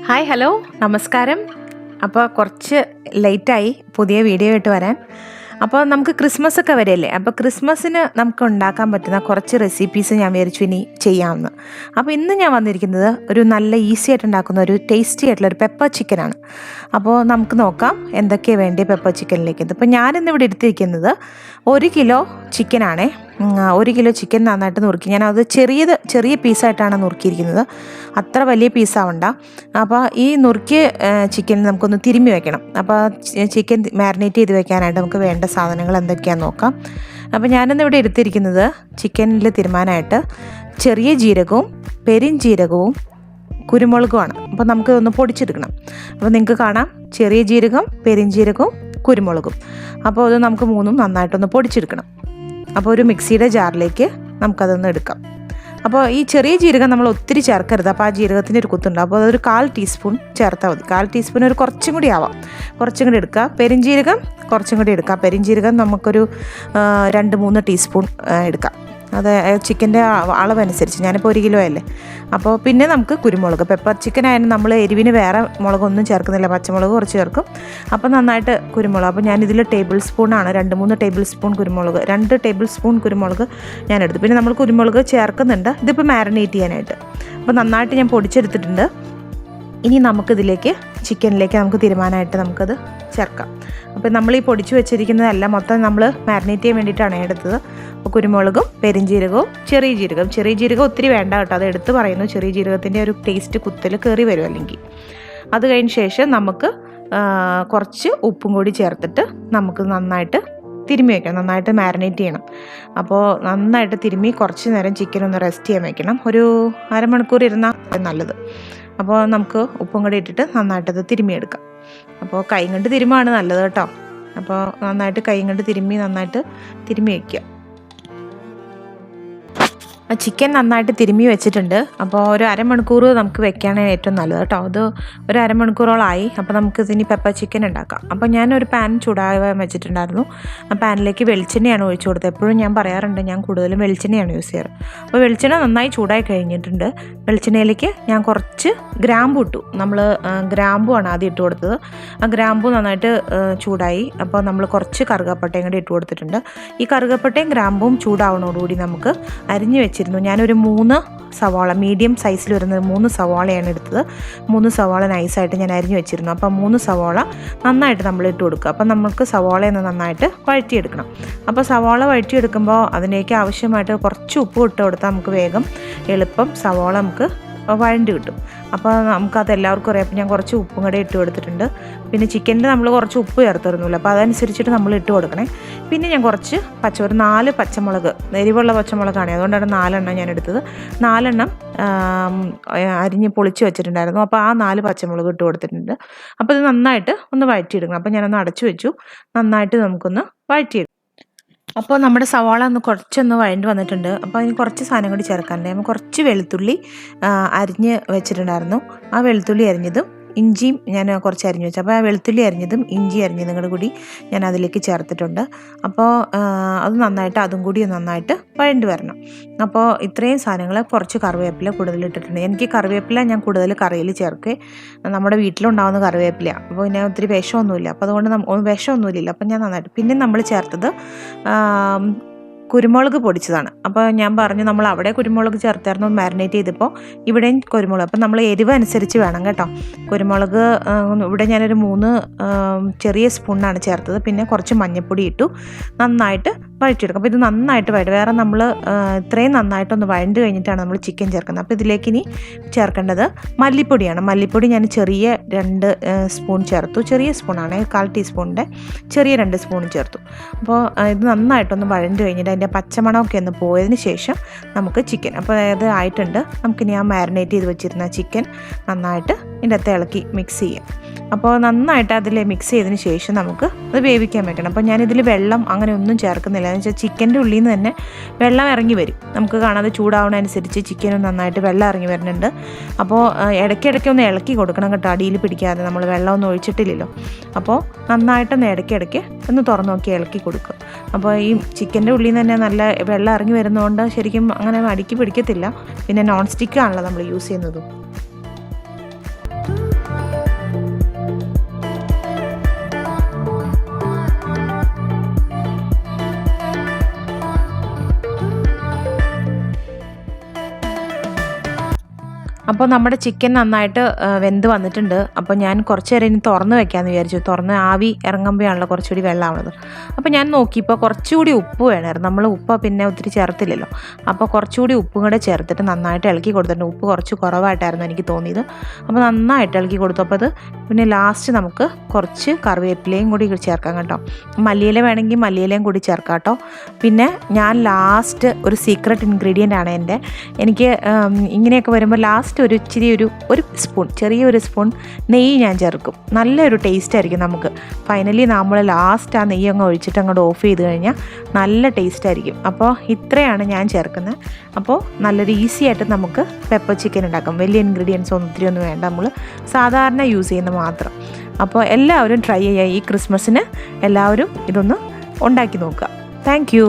Hi hello നമസ്കാരം. അപ്പോൾ കുറച്ച് ലേറ്റായി പുതിയ വീഡിയോ ആയിട്ട് വരാൻ. അപ്പോൾ നമുക്ക് ക്രിസ്മസ് ഒക്കെ വരെയല്ലേ, അപ്പോൾ ക്രിസ്മസിന് നമുക്ക് ഉണ്ടാക്കാൻ പറ്റുന്ന കുറച്ച് റെസിപ്പീസ് ഞാൻ വിചാരിച്ചു ഇനി ചെയ്യാമെന്ന്. അപ്പോൾ ഇന്ന് ഞാൻ വന്നിരിക്കുന്നത് ഒരു നല്ല ഈസി ആയിട്ട് ഉണ്ടാക്കുന്ന ഒരു ടേസ്റ്റി ആയിട്ടുള്ള ഒരു പെപ്പർ ചിക്കനാണ്. അപ്പോൾ നമുക്ക് നോക്കാം എന്തൊക്കെയാണ് വേണ്ടി പെപ്പർ ചിക്കനിലേക്ക്. ഇപ്പോൾ ഞാനിന്നിവിടെ എടുത്തിരിക്കുന്നത് 1 കിലോ ചിക്കനാണേ. 1 കിലോ ചിക്കൻ നന്നായിട്ട് നുറുക്കി, ഞാനത് ചെറിയ പീസായിട്ടാണ് നുറുക്കിയിരിക്കുന്നത്, അത്ര വലിയ പീസാവണ്ട. അപ്പോൾ ഈ നുറുക്കിയ ചിക്കൻ നമുക്കൊന്ന് തിരുമ്മി വെക്കണം. അപ്പോൾ ചിക്കൻ മാരിനേറ്റ് ചെയ്ത് വെക്കാനായിട്ട് നമുക്ക് വേണ്ട സാധനങ്ങൾ എന്തൊക്കെയാണെന്ന് നോക്കാം. അപ്പോൾ ഞാനിന്നിവിടെ എടുത്തിരിക്കുന്നത് ചിക്കനിൽ തിരുമാനായിട്ട് ചെറിയ ജീരകവും പെരിഞ്ജീരകവും കുരുമുളകുമാണ്. അപ്പോൾ നമുക്ക് ഒന്ന് പൊടിച്ചെടുക്കണം. അപ്പോൾ നിങ്ങൾക്ക് കാണാം ചെറിയ ജീരകം, പെരിഞ്ജീരകവും കുരുമുളകും. അപ്പോൾ അത് നമുക്ക് മൂന്നും നന്നായിട്ടൊന്ന് പൊടിച്ചെടുക്കണം. അപ്പോൾ ഒരു മിക്സിയുടെ ജാറിലേക്ക് നമുക്കതൊന്ന് എടുക്കാം. അപ്പോൾ ഈ ചെറിയ ജീരകം നമ്മൾ ഒത്തിരി ചേർക്കരുത്, അപ്പോൾ ആ ജീരകത്തിൻ്റെ ഒരു കുത്തുണ്ട്. അപ്പോൾ അതൊരു 1/4 ടീസ്പൂൺ ചേർത്താൽ മതി. 1/4 ടീസ്പൂൺ ഒരു കുറച്ചും കൂടി ആവാം, കുറച്ചും കൂടി എടുക്കുക. പെരിഞ്ജീരകം കുറച്ചും കൂടി എടുക്കാം. പെരിഞ്ജീരകം നമുക്കൊരു 2-3 ടീസ്പൂൺ എടുക്കാം. അത് ചിക്കൻ്റെ അളവനുസരിച്ച്, ഞാനിപ്പോൾ 1 കിലോ അല്ലേ. അപ്പോൾ പിന്നെ നമുക്ക് കുരുമുളക്, പെപ്പർ ചിക്കൻ ആയാലും നമ്മൾ എരിവിന് വേറെ മുളകൊന്നും ചേർക്കുന്നില്ല, പച്ചമുളക് കുറച്ച് ചേർക്കും. അപ്പോൾ നന്നായിട്ട് കുരുമുളക്, അപ്പോൾ ഞാനിതിൽ ടേബിൾ സ്പൂണാണ് 2-3 ടേബിൾ സ്പൂൺ കുരുമുളക്, 2 ടേബിൾ സ്പൂൺ കുരുമുളക് ഞാൻ എടുത്തു. പിന്നെ നമ്മൾ കുരുമുളക് ചേർക്കുന്നുണ്ട് ഇതിപ്പോൾ മാരിനേറ്റ് ചെയ്യാനായിട്ട്. അപ്പോൾ നന്നായിട്ട് ഞാൻ പൊടിച്ചെടുത്തിട്ടുണ്ട്. ഇനി നമുക്കിതിലേക്ക് ചിക്കനിലേക്ക് നമുക്ക് തീരുമാനമായിട്ട് നമുക്കത് ചേർക്കാം. അപ്പോൾ നമ്മൾ ഈ പൊടിച്ചു വെച്ചിരിക്കുന്നതെല്ലാം മൊത്തം നമ്മൾ മാരിനേറ്റ് ചെയ്യാൻ വേണ്ടിയിട്ടാണ് എടുത്തത്. അപ്പോൾ കുരുമുളകും പെരിഞ്ജീരകവും ചെറിയ ജീരകം ഒത്തിരി വേണ്ട കേട്ടോ, അത് എടുത്ത് പറയുന്നു. ചെറിയ ജീരകത്തിൻ്റെ ഒരു ടേസ്റ്റ് കുത്തൽ കയറി വരും അല്ലെങ്കിൽ. അത് കഴിഞ്ഞ ശേഷം നമുക്ക് കുറച്ച് ഉപ്പും കൂടി ചേർത്തിട്ട് നമുക്ക് നന്നായിട്ട് തിരുമ്മി വയ്ക്കണം, നന്നായിട്ട് മാരിനേറ്റ് ചെയ്യണം. അപ്പോൾ നന്നായിട്ട് തിരുമ്മി കുറച്ച് നേരം ചിക്കൻ ഒന്ന് റെസ്റ്റ് ചെയ്യാൻ വയ്ക്കണം. ഒരു അരമണിക്കൂർ ഇരുന്നാൽ നല്ലത്. അപ്പോൾ നമുക്ക് ഉപ്പും കൂടി ഇട്ടിട്ട് നന്നായിട്ടത് തിരുമ്മിയെടുക്കാം. അപ്പോൾ കൈ കൊണ്ട് തിരുമ്മാണ് നല്ലത് കേട്ടോ. അപ്പോൾ നന്നായിട്ട് കൈ കൊണ്ട് നന്നായിട്ട് തിരുമ്മി വയ്ക്കുക. ചിക്കൻ നന്നായിട്ട് തിരുമ്മി വെച്ചിട്ടുണ്ട്. അപ്പോൾ ഒരു അരമണിക്കൂർ നമുക്ക് വെക്കുകയാണെങ്കിൽ ഏറ്റവും നല്ലത് കേട്ടോ. അത് ഒരു അരമണിക്കൂറോളമായി. അപ്പോൾ നമുക്ക് ഇനി പെപ്പർ ചിക്കൻ ഉണ്ടാക്കാം. അപ്പോൾ ഞാനൊരു പാൻ ചൂടാകാൻ വെച്ചിട്ടുണ്ടായിരുന്നു. ആ പാനിലേക്ക് വെളിച്ചെണ്ണയാണ് ഒഴിച്ചു കൊടുത്തത്. എപ്പോഴും ഞാൻ പറയാറുണ്ട്, ഞാൻ കൂടുതലും വെളിച്ചെണ്ണയാണ് യൂസ് ചെയ്യാറ്. അപ്പോൾ വെളിച്ചെണ്ണ നന്നായി ചൂടായി കഴിഞ്ഞിട്ടുണ്ട്. വെളിച്ചെണ്ണയിലേക്ക് ഞാൻ കുറച്ച് ഗ്രാമ്പു ഇട്ടു. നമ്മൾ ഗ്രാമ്പുവാണ് ആദ്യം ഇട്ട് കൊടുത്തത്. ആ ഗ്രാമ്പു നന്നായിട്ട് ചൂടായി. അപ്പോൾ നമ്മൾ കുറച്ച് കറുകപ്പട്ടയും കൂടി ഇട്ട് കൊടുത്തിട്ടുണ്ട്. ഈ കറുകപ്പട്ടയും ഗ്രാമ്പും ചൂടാവുന്നതോടുകൂടി നമുക്ക് അരിഞ്ഞ് ഞാനൊരു 3 സവാള, മീഡിയം സൈസിൽ വരുന്നത് 3 സവാളയാണ് എടുത്തത്. 3 സവാള നൈസായിട്ട് ഞാൻ അരിഞ്ഞു വെച്ചിരുന്നു. അപ്പോൾ 3 സവാള നന്നായിട്ട് നമ്മൾ ഇട്ട് കൊടുക്കുക. അപ്പോൾ നമുക്ക് സവാളയൊന്ന് നന്നായിട്ട് വഴറ്റിയെടുക്കണം. അപ്പോൾ സവാള വഴറ്റിയെടുക്കുമ്പോൾ അതിലേക്ക് ആവശ്യമായിട്ട് കുറച്ച് ഉപ്പ് ഇട്ട് കൊടുത്താൽ നമുക്ക് വേഗം എളുപ്പം സവാള നമുക്ക് വഴണ്ടി കിട്ടും. അപ്പോൾ നമുക്കത് എല്ലാവർക്കും അറിയാം. അപ്പോൾ ഞാൻ കുറച്ച് ഉപ്പും കൂടെ ഇട്ട് കൊടുത്തിട്ടുണ്ട്. പിന്നെ ചിക്കനിൽ നമ്മൾ കുറച്ച് ഉപ്പ് ചേർത്തിരുന്നില്ല, അപ്പോൾ അതനുസരിച്ചിട്ട് നമ്മൾ ഇട്ട് കൊടുക്കണേ. പിന്നെ ഞാൻ കുറച്ച് ഒരു 4 പച്ചമുളക്, എരിവുള്ള പച്ചമുളകാണ്, അതുകൊണ്ടാണ് 4 എണ്ണം ഞാൻ എടുത്തത്. 4 എണ്ണം അരിഞ്ഞ് പൊളിച്ച് വെച്ചിട്ടുണ്ടായിരുന്നു. അപ്പോൾ ആ 4 പച്ചമുളക് ഇട്ട് കൊടുത്തിട്ടുണ്ട്. അപ്പോൾ ഇത് നന്നായിട്ട് ഒന്ന് വഴറ്റിയെടുക്കണം. അപ്പോൾ ഞാനൊന്ന് അടച്ചു വെച്ചു. നന്നായിട്ട് നമുക്കൊന്ന് വഴറ്റിയെടുക്കാം. അപ്പോൾ നമ്മുടെ സവാള കുറച്ചൊന്ന് വഴണ്ടി വന്നിട്ടുണ്ട്. അപ്പോൾ അതിന് കുറച്ച് സാധനം കൂടി ചേർക്കാനുണ്ട്. നമ്മൾ കുറച്ച് വെളുത്തുള്ളി അരിഞ്ഞ് വെച്ചിട്ടുണ്ടായിരുന്നു. ആ വെളുത്തുള്ളി അരിഞ്ഞതും ഇഞ്ചിയും ഞാൻ കുറച്ച് അരിഞ്ഞ് വെച്ചു. അപ്പോൾ ആ വെളുത്തുള്ളി അരിഞ്ഞതും ഇഞ്ചി അരിഞ്ഞതും കൂടി ഞാൻ അതിലേക്ക് ചേർത്തിട്ടുണ്ട്. അപ്പോൾ അത് നന്നായിട്ട് അതും കൂടി നന്നായിട്ട് വഴണ്ടി വരണം. അപ്പോൾ ഇത്രയും സാധനങ്ങൾ, കുറച്ച് കറിവേപ്പില കൂടുതലിട്ടിട്ടുണ്ട്. എനിക്ക് കറിവേപ്പില ഞാൻ കൂടുതൽ കറിയിൽ ചേർക്കുക, നമ്മുടെ വീട്ടിലുണ്ടാകുന്ന കറിവേപ്പിലയാണ്. അപ്പോൾ പിന്നെ ഒത്തിരി വിഷമൊന്നുമില്ല. അപ്പോൾ അതുകൊണ്ട് വിഷമൊന്നുമില്ല. അപ്പം ഞാൻ നന്നായിട്ട്, പിന്നെ നമ്മൾ ചേർത്തത് കുരുമുളക് പൊടിച്ചതാണ്. അപ്പോൾ ഞാൻ പറഞ്ഞു നമ്മൾ അവിടെ കുരുമുളക് ചേർത്തായിരുന്നു മാരിനേറ്റ് ചെയ്തപ്പോൾ, ഇവിടെയും കുരുമുളക്. അപ്പം നമ്മൾ എരിവ് അനുസരിച്ച് വേണം കേട്ടോ. കുരുമുളക് ഇവിടെ ഞാനൊരു 3 ചെറിയ സ്പൂണാണ് ചേർത്തത്. പിന്നെ കുറച്ച് മഞ്ഞൾപ്പൊടി ഇട്ടു. നന്നായിട്ട് വഴറ്റിയെടുക്കും. അപ്പോൾ ഇത് നന്നായിട്ട് വേറെ നമ്മൾ ഇത്രയും നന്നായിട്ടൊന്ന് വഴണ്ട് കഴിഞ്ഞിട്ടാണ് നമ്മൾ ചിക്കൻ ചേർക്കുന്നത്. അപ്പോൾ ഇതിലേക്ക് ഇനി ചേർക്കേണ്ടത് മല്ലിപ്പൊടിയാണ്. മല്ലിപ്പൊടി ഞാൻ ചെറിയ 2 സ്പൂൺ ചേർത്തു. ചെറിയ സ്പൂണാണ്, 1/4 ടീസ്പൂണിൻ്റെ ചെറിയ 2 സ്പൂൺ ചേർത്തു. അപ്പോൾ ഇത് നന്നായിട്ടൊന്ന് വഴണ്ട് കഴിഞ്ഞിട്ട് അതിൻ്റെ പച്ചമണമൊക്കെ ഒന്ന് പോയതിന് ശേഷം നമുക്ക് ചിക്കൻ, അപ്പോൾ ഇത് ആയിട്ടുണ്ട്. നമുക്കിനി ആ മാരിനേറ്റ് ചെയ്ത് വെച്ചിരുന്ന ചിക്കൻ നന്നായിട്ട് ഇതിൻ്റെ അകത്ത് ഇളക്കി മിക്സ് ചെയ്യാം. അപ്പോൾ നന്നായിട്ട് അതിൽ മിക്സ് ചെയ്തതിന് ശേഷം നമുക്ക് അത് വേവിക്കാൻ വെക്കണം. അപ്പോൾ ഞാനിതിൽ വെള്ളം അങ്ങനെ ഒന്നും ചേർക്കുന്നില്ല. എന്ന് വെച്ചാൽ ചിക്കൻ്റെ ഉള്ളിൽ നിന്ന് തന്നെ വെള്ളം ഇറങ്ങി വരും. നമുക്ക് കാണാതെ ചൂടാവുന്നതനുസരിച്ച് ചിക്കനും നന്നായിട്ട് വെള്ളം ഇറങ്ങി വരുന്നുണ്ട്. അപ്പോൾ ഇടയ്ക്കിടയ്ക്ക് ഒന്ന് ഇളക്കി കൊടുക്കണം കേട്ടോ, അടിയിൽ പിടിക്കാതെ. നമ്മൾ വെള്ളമൊന്നും ഒഴിച്ചിട്ടില്ലല്ലോ. അപ്പോൾ നന്നായിട്ടൊന്ന് ഇടയ്ക്കിടയ്ക്ക് ഒന്ന് തുറന്നു നോക്കി ഇളക്കി കൊടുക്കുക. അപ്പോൾ ഈ ചിക്കൻ്റെ ഉള്ളിൽ നിന്ന് തന്നെ നല്ല വെള്ളം ഇറങ്ങി വരുന്നതുകൊണ്ട് ശരിക്കും അങ്ങനെ അടിക്ക് പിടിക്കത്തില്ല. പിന്നെ നോൺ സ്റ്റിക്കാണല്ലോ നമ്മൾ യൂസ് ചെയ്യുന്നതും. അപ്പോൾ നമ്മുടെ ചിക്കൻ നന്നായിട്ട് വെന്ത് വന്നിട്ടുണ്ട്. അപ്പോൾ ഞാൻ കുറച്ച് നേരം ഇനി തുറന്ന് വെക്കാമെന്ന് വിചാരിച്ചു. തുറന്ന് ആവി ഇറങ്ങുമ്പോഴാണല്ലോ കുറച്ചുകൂടി വെള്ളമാവുന്നത്. അപ്പോൾ ഞാൻ നോക്കിയപ്പോൾ കുറച്ചുകൂടി ഉപ്പ് വേണമായിരുന്നു. നമ്മൾ ഉപ്പ് പിന്നെ ഒത്തിരി ചേർത്തില്ലല്ലോ. അപ്പോൾ കുറച്ചുകൂടി ഉപ്പും കൂടെ ചേർത്തിട്ട് നന്നായിട്ട് ഇളക്കി കൊടുത്തിട്ടുണ്ട്. ഉപ്പ് കുറച്ച് കുറവായിട്ടായിരുന്നു എനിക്ക് തോന്നിയത്. അപ്പോൾ നന്നായിട്ട് ഇളക്കി കൊടുത്തു. അപ്പോൾ അത് പിന്നെ ലാസ്റ്റ് നമുക്ക് കുറച്ച് കറിവേപ്പിലയും കൂടി ചേർക്കാം കേട്ടോ. മല്ലിയില വേണമെങ്കിൽ മല്ലിയിലയും കൂടി ചേർക്കാം കേട്ടോ. പിന്നെ ഞാൻ ലാസ്റ്റ് ഒരു സീക്രട്ട് ഇൻഗ്രീഡിയൻ്റ് ആണ് എനിക്ക് ഇങ്ങനെയൊക്കെ വരുമ്പോൾ ലാസ്റ്റ് ഒരു സ്പൂൺ ചെറിയൊരു സ്പൂൺ നെയ്യ് ഞാൻ ചേർക്കും. നല്ലൊരു ടേസ്റ്റ് ആയിരിക്കും നമുക്ക്. ഫൈനലി നമ്മൾ ലാസ്റ്റ് ആ നെയ്യ് അങ്ങ് ഒഴിച്ചിട്ട് അങ്ങോട്ട് ഓഫ് ചെയ്ത് കഴിഞ്ഞാൽ നല്ല ടേസ്റ്റ് ആയിരിക്കും. അപ്പോൾ ഇത്രയാണ് ഞാൻ ചേർക്കുന്നത്. അപ്പോൾ നല്ലൊരു ഈസി ആയിട്ട് നമുക്ക് പെപ്പർ ചിക്കൻ ഉണ്ടാക്കാം. വലിയ ഇൻഗ്രീഡിയൻസ് ഒത്തിരി ഒന്നും വേണ്ട, നമ്മൾ സാധാരണ യൂസ് ചെയ്യുന്ന മാത്രം. അപ്പോൾ എല്ലാവരും ട്രൈ ചെയ്യുക. ഈ ക്രിസ്മസിന് എല്ലാവരും ഇതൊന്ന് ഉണ്ടാക്കി നോക്കുക. Thank you.